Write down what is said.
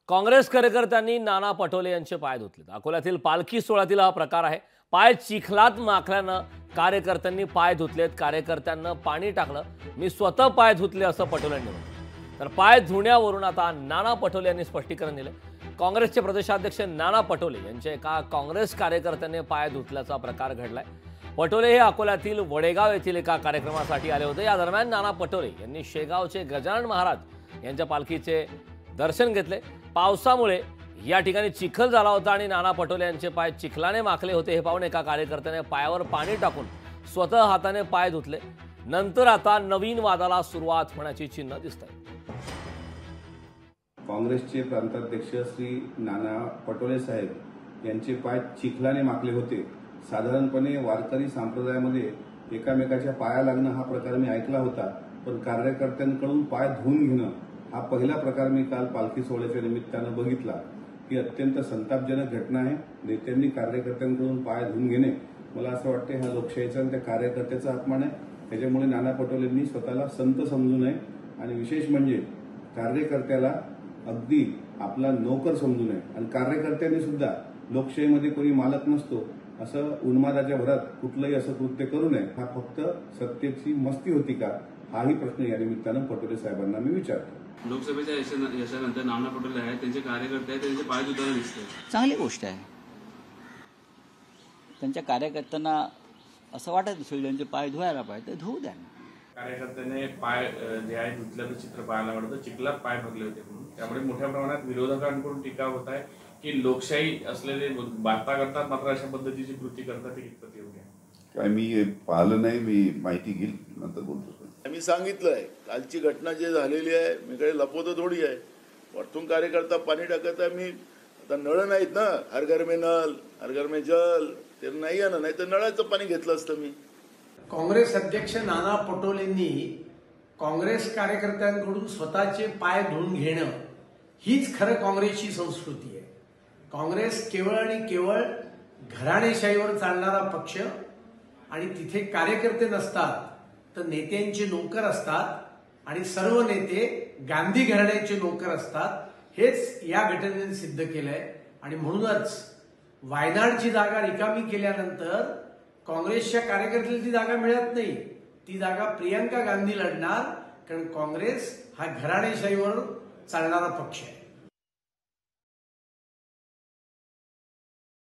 काँग्रेस कार्यकर्त्यांनी नाना पटोले यांचे पाय धुतले। अकोल्यातील पालखी सोहळ्यातील हा प्रकार आहे। पाय चिखलात माखल्यानं कार्यकर्त्यांनी पाय धुतलेत। कार्यकर्त्यांना पाणी टाकलं, मी स्वतः पाय धुतले असं पटोलेंनी म्हटलं। तर पाय धुण्यावरून आता नाना पटोले यांनी स्पष्टीकरण दिले। काँग्रेसचे प्रदेशाध्यक्ष नाना पटोले यांचे एका काँग्रेस कार्यकर्त्याने पाय धुतल्याचा प्रकार घडलाय। पटोले हे अकोल्यातील वडेगाव येथील एका कार्यक्रमासाठी आले होते। या दरम्यान नाना पटोले यांनी शेगावचे गजानन महाराज यांच्या पालखीचे दर्शन घेतले। पावसामुळे या ठिकाणी चिखल झाला होता आणि नाना पटोले यांचे पाय चिखलाने माखले होते। हे पाहून एका कार्यकर्त्याने पायावर पाणी टाकून स्वतः हाताने पाय धुतले। नंतर आता नवीन वादाला सुरुवात होण्याची चिन्ह दिसतात। काँग्रेसचे प्रांताध्यक्ष श्री नाना पटोले साहेब यांचे पाय चिखलाने माखले होते। साधारणपणे वारकरी संप्रदायामध्ये एकामेकाच्या पाया लागणं हा प्रकार मी ऐकला होता, पण कार्यकर्त्यांकडून पाय धुवून घेणं हा पहिला प्रकार मी काल पालखी सोहळ्याच्या निमित्तानं बघितला। ही अत्यंत संतापजनक घटना आहे। नेत्यांनी कार्यकर्त्यांकडून पाय धुवून घेणे, मला असं वाटते हा लोकशाहीचा आणि त्या कार्यकर्त्याचा अपमान आहे। त्याच्यामुळे नाना पटोलेंनी स्वतःला संत समजू नये आणि विशेष म्हणजे कार्यकर्त्याला अगदी आपला नोकर समजू नये। आणि कार्यकर्त्यांनी सुद्धा लोकशाहीमध्ये कोणी मालक नसतो असं उन्मादाच्या भरात कुठलंही असं कृत्य करू नये। हा फक्त सत्तेची मस्ती होती का, हाही प्रश्न या निमित्तानं पटोले साहेबांना मी विचारतो। लोकसभेच्या यशानंतर नाना पटोले आहेत, त्यांचे कार्यकर्ते आहेत, त्यांचे पाय धुताना दिसते। चांगली गोष्ट आहे। त्यांच्या कार्यकर्त्यांना असं वाटत असेल त्यांचे पाय धुवायला पाहिजे, धुवू द्या। कार्यकर्त्याने पाय जे आहे धुतल्याचं चित्र पाहायला मिळतं। चिखलात पाय भरले होते म्हणून त्यामुळे मोठ्या प्रमाणात विरोधकांकडून टीका होत आहे की लोकशाही असलेले वार्ता करतात मात्र अशा पद्धतीची कृती करतात, ते कितपत योग्य आहे? काय मी पाहिलं नाही, मी माहिती घेईल नंतर बोलतो। मी सांगितलंय कालची घटना जी झालेली आहे, मी काही लपवतो थोडी आहे। वरतून कार्यकर्ता पाणी टाकत आहे, मी आता नळ नाहीत ना, हर घर में नल हर घर में जल, ते नाही आहे ना, नाही तर नळाचं पाणी घेतलं असतं मी। काँग्रेस अध्यक्ष नाना पटोलेंनी काँग्रेस कार्यकर्त्यांकडून स्वतःचे पाय धुवून घेणं हीच खरं काँग्रेसची संस्कृती आहे। काँग्रेस केवळ आणि केवळ घराणेशाहीवर चालणारा पक्ष आणि तिथे कार्यकर्ते नसतात तर नेत्यांचे नोकर असतात आणि सर्व नेते गांधी घराण्याचे नोकर असतात, हेच या घटनेने सिद्ध केलंय। आणि म्हणूनच वायनाडची जागा रिकामी केल्यानंतर काँग्रेसच्या कार्यकर्त्याला ती जागा मिळत नाही। ती जागा प्रियंका गांधी लढणार, कारण काँग्रेस हा घराणेशाहीवर चालणारा पक्ष आहे।